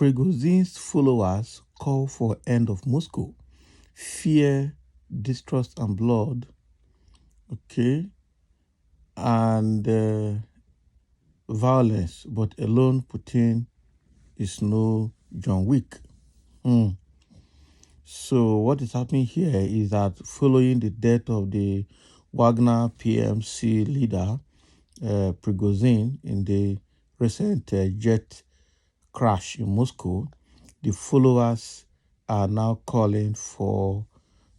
Prigozhin's followers call for end of Moscow, fear, distrust, and blood. Okay, and violence, but alone Putin is no John Wick. So what is happening here is that following the death of the Wagner PMC leader, Prigozhin, in the recent jet crash in Moscow, the followers are now calling for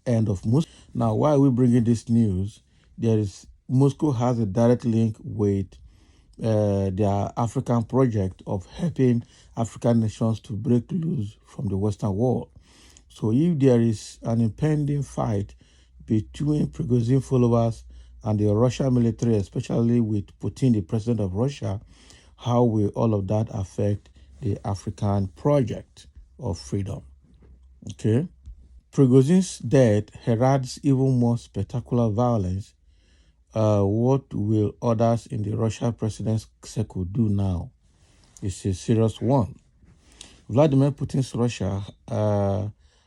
end of Moscow. Now, why are we bringing this news? Moscow has a direct link with their African project of helping African nations to break loose from the Western world. So if there is an impending fight between Prigozhin followers and the Russian military, especially with Putin, the president of Russia, how will all of that affect the African project of freedom? Okay. Prigozhin's death heralds even more spectacular violence. What will others in the Russian president's circle do now? It's a serious one. Vladimir Putin's Russia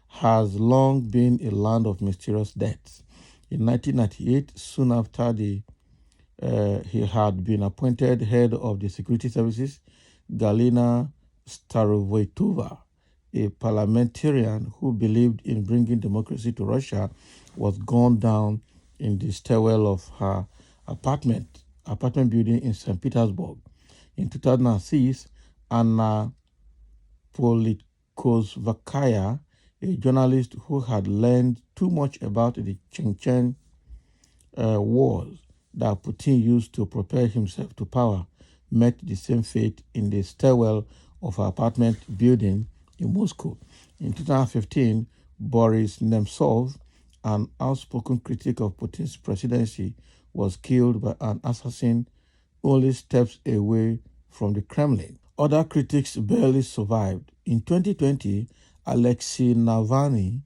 has long been a land of mysterious deaths. In 1998, soon after he had been appointed head of the security services, Galina Starovoitova, a parliamentarian who believed in bringing democracy to Russia, was gunned down in the stairwell of her apartment building in St. Petersburg. In 2006, Anna Politkovskaya, a journalist who had learned too much about the Chechen wars that Putin used to propel himself to power, met the same fate in the stairwell of her apartment building in Moscow. In 2015, Boris Nemtsov, an outspoken critic of Putin's presidency, was killed by an assassin only steps away from the Kremlin. Other critics barely survived. In 2020, Alexei Navalny,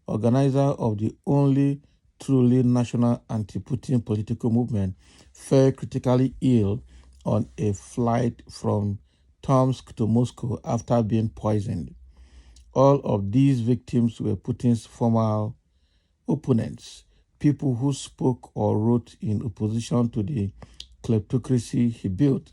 organizer of the only truly national anti-Putin political movement, fell critically ill on a flight from Tomsk to Moscow after being poisoned. All of these victims were Putin's former opponents, people who spoke or wrote in opposition to the kleptocracy he built.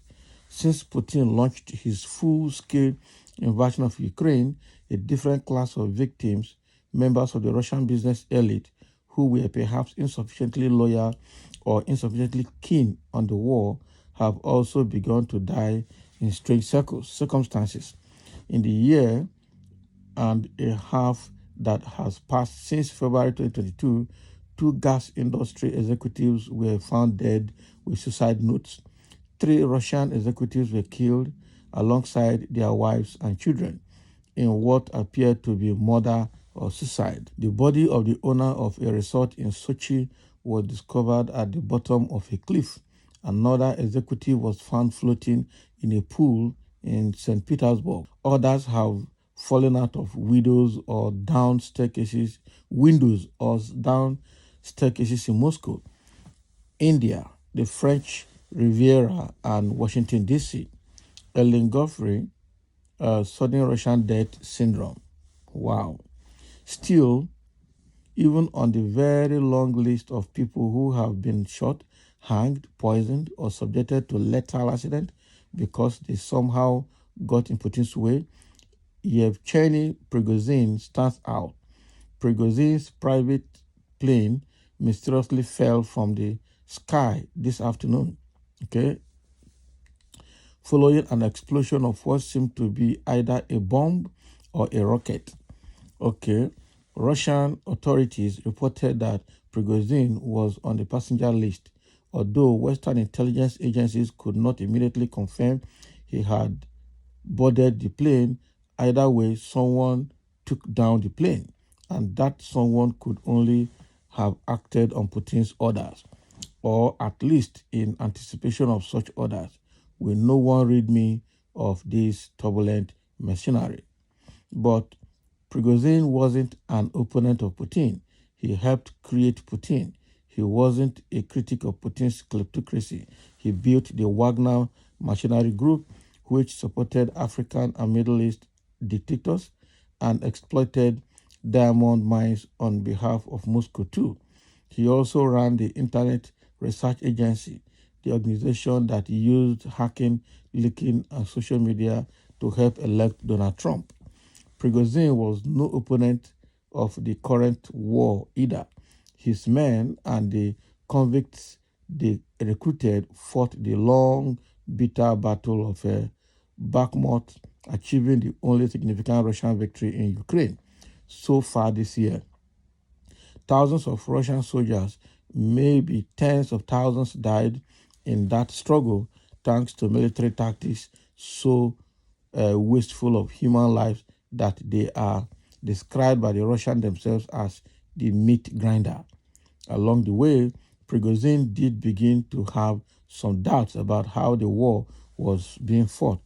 Since Putin launched his full-scale invasion of Ukraine, a different class of victims, members of the Russian business elite, who were perhaps insufficiently loyal or insufficiently keen on the war, have also begun to die in strange circumstances. In the year and a half that has passed since February 2022, 2 gas industry executives were found dead with suicide notes. 3 Russian executives were killed alongside their wives and children in what appeared to be murder or suicide. The body of the owner of a resort in Sochi was discovered at the bottom of a cliff. Another executive was found floating in a pool in St. Petersburg. Others have fallen out of windows or down staircases in Moscow, India, the French Riviera, and Washington, D.C. Ellen Goffrey, sudden Russian death syndrome. Wow. Still, even on the very long list of people who have been shot, hanged, poisoned, or subjected to lethal accident because they somehow got in Putin's way, Yevgeny Prigozhin stands out. Prigozhin's private plane mysteriously fell from the sky this afternoon, okay, following an explosion of what seemed to be either a bomb or a rocket. Okay, Russian authorities reported that Prigozhin was on the passenger list, although Western intelligence agencies could not immediately confirm he had boarded the plane. Either way, someone took down the plane, and that someone could only have acted on Putin's orders, or at least in anticipation of such orders, with no one read me of this turbulent mercenary. But Prigozhin wasn't an opponent of Putin. He helped create Putin. He wasn't a critic of Putin's kleptocracy. He built the Wagner machinery group, which supported African and Middle East dictators and exploited diamond mines on behalf of Moscow too. He also ran the Internet Research Agency, the organization that used hacking, leaking, and social media to help elect Donald Trump. Prigozhin was no opponent of the current war either. His men and the convicts they recruited fought the long, bitter battle of Bakhmut, achieving the only significant Russian victory in Ukraine so far this year. Thousands of Russian soldiers, maybe tens of thousands, died in that struggle thanks to military tactics so wasteful of human lives that they are described by the Russians themselves as the meat grinder. Along the way, Prigozhin did begin to have some doubts about how the war was being fought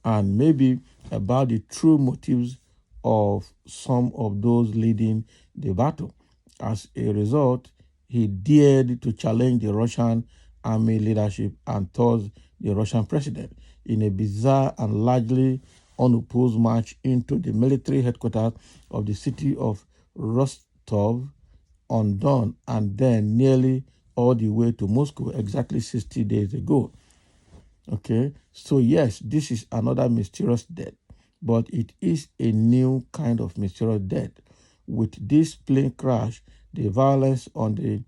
and maybe about the true motives of some of those leading the battle. As a result, he dared to challenge the Russian army leadership and thus the Russian president in a bizarre and largely unopposed march into the military headquarters of the city of Rostov on Don and then nearly all the way to Moscow exactly 60 days ago. Okay, so yes, this is another mysterious death, but it is a new kind of mysterious death. With this plane crash, the violence on the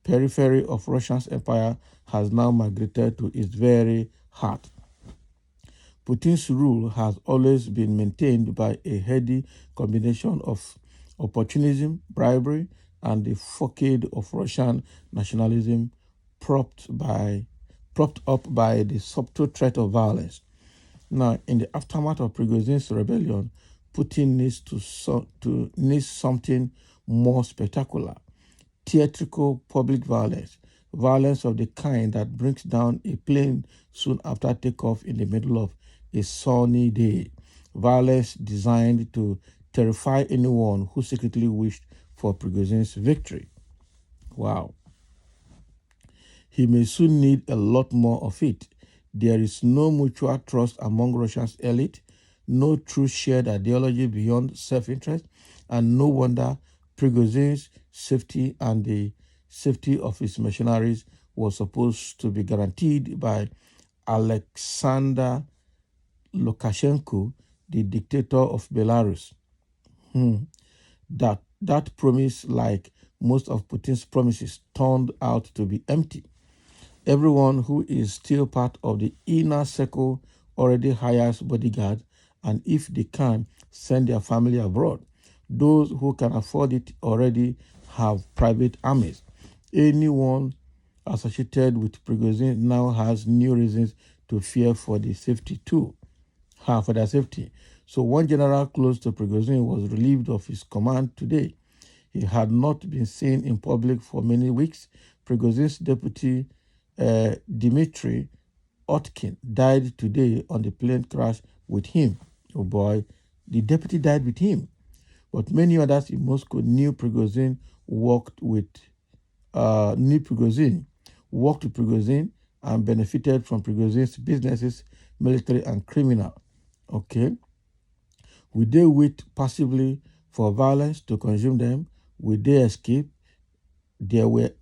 periphery of Russia's empire has now migrated to its very heart. Putin's rule has always been maintained by a heady combination of opportunism, bribery, and the facade of Russian nationalism propped up by the subtle threat of violence. Now, in the aftermath of Prigozhin's rebellion, Putin needs something more spectacular: theatrical public violence, violence of the kind that brings down a plane soon after takeoff in the middle of a sunny day, violence designed to terrify anyone who secretly wished for Prigozhin's victory. Wow. He may soon need a lot more of it. There is no mutual trust among Russia's elite, no true shared ideology beyond self-interest, and no wonder Prigozhin's safety and the safety of his mercenaries was supposed to be guaranteed by Alexander Lukashenko, the dictator of Belarus. That promise, like most of Putin's promises, turned out to be empty. Everyone who is still part of the inner circle already hires bodyguards and if they can, send their family abroad. Those who can afford it already have private armies. Anyone associated with Prigozhin now has new reasons to fear for the safety too. For their safety. So one general close to Prigozhin was relieved of his command today. He had not been seen in public for many weeks. Prigozhin's deputy, Dmitry Otkin, died today on the plane crash with him. Oh boy, the deputy died with him. But many others in Moscow knew Prigozhin, worked with Prigozhin and benefited from Prigozhin's businesses, military and criminal. Okay? Will they wait passively for violence to consume them? Will they escape? There were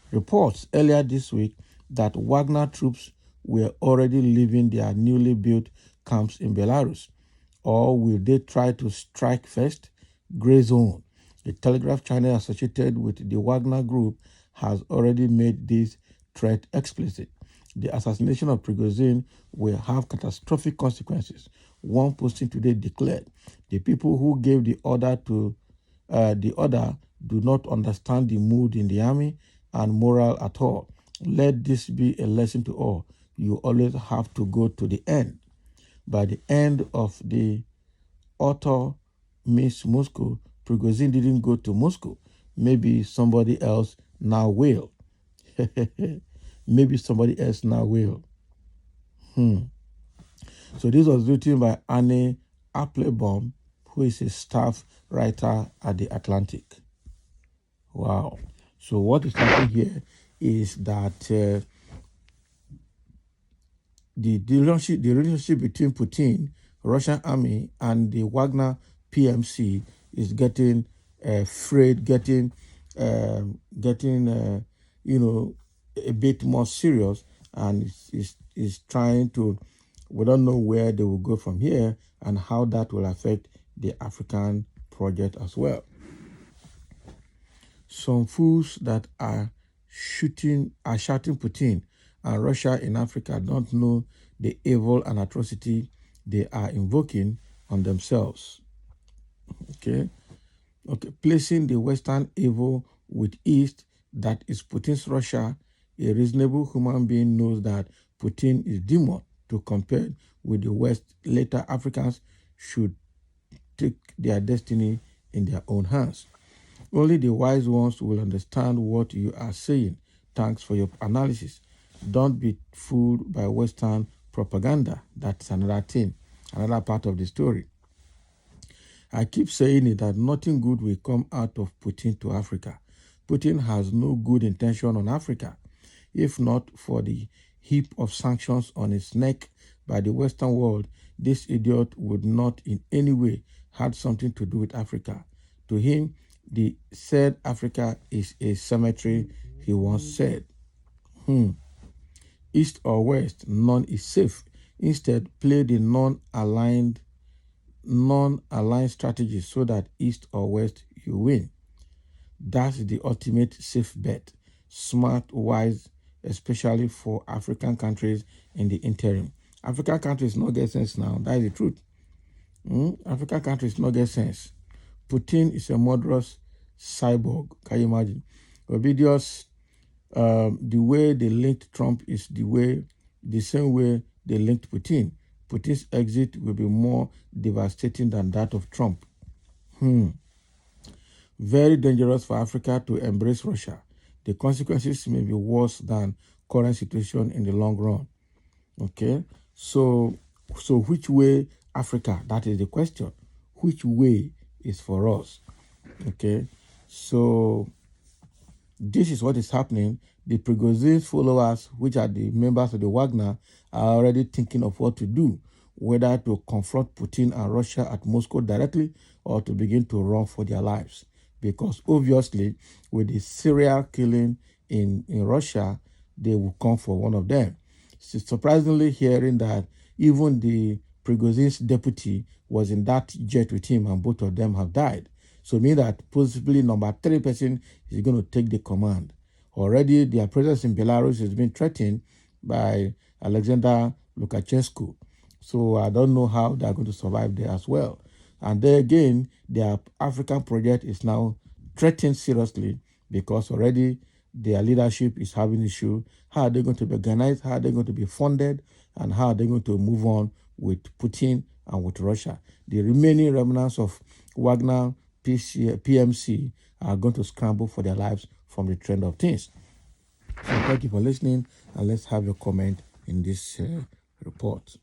reports earlier this week that Wagner troops were already leaving their newly built camps in Belarus. Or will they try to strike first? Gray zone. The Telegraph channel associated with the Wagner group has already made this threat explicit. The assassination of Prigozhin will have catastrophic consequences. One posting today declared, the people who gave the order do not understand the mood in the army and morale at all. Let this be a lesson to all. You always have to go to the end. By the end of the author Miss Moscow, Prigozhin didn't go to Moscow. Maybe somebody else now will. Maybe somebody else now will. So this was written by Annie Applebaum, who is a staff writer at The Atlantic. Wow. So what is happening here is that the relationship between Putin, Russian army and the Wagner PMC is getting afraid, getting a bit more serious, and is trying to. We don't know where they will go from here and how that will affect the African project as well. Some fools that are shouting Putin and Russia in Africa don't know the evil and atrocity they are invoking on themselves. Okay, placing the Western evil with East, that is Putin's Russia. A reasonable human being knows that Putin is demon to compare with the West. Later, Africans should take their destiny in their own hands. Only the wise ones will understand what you are saying. Thanks for your analysis. Don't be fooled by Western propaganda. That's another thing, another part of the story. I keep saying it that nothing good will come out of Putin to Africa. Putin has no good intention on Africa. If not for the heap of sanctions on his neck by the Western world, this idiot would not in any way had something to do with Africa. To him, the said Africa is a cemetery, he once said. East or West, none is safe. Instead, play the non-aligned strategy so that East or West you win. That's the ultimate safe bet. Smart, wise, especially for African countries in the interim. African countries not get sense now. That is the truth. African countries not get sense. Putin is a murderous cyborg. Can you imagine? Ovidius, the way they linked Trump is the same way they linked Putin. Putin's exit will be more devastating than that of Trump. Very dangerous for Africa to embrace Russia. The consequences may be worse than current situation in the long run. Okay, so which way Africa? That is the question. Which way is for us? Okay, so this is what is happening. The Prigozhin followers, which are the members of the Wagner, are already thinking of what to do, whether to confront Putin and Russia at Moscow directly or to begin to run for their lives. Because obviously, with the serial killing in Russia, they will come for one of them. So surprisingly, hearing that even the Prigozhin's deputy was in that jet with him and both of them have died. So mean that possibly number 3 person is going to take the command. Already their presence in Belarus has been threatened by Alexander Lukashenko. So I don't know how they are going to survive there as well. And there again, their African project is now threatened seriously because already their leadership is having issue. How are they going to be organized? How are they going to be funded? And how are they going to move on with Putin and with Russia? The remaining remnants of Wagner, PMC are going to scramble for their lives from the trend of things. So thank you for listening, and let's have your comment in this report.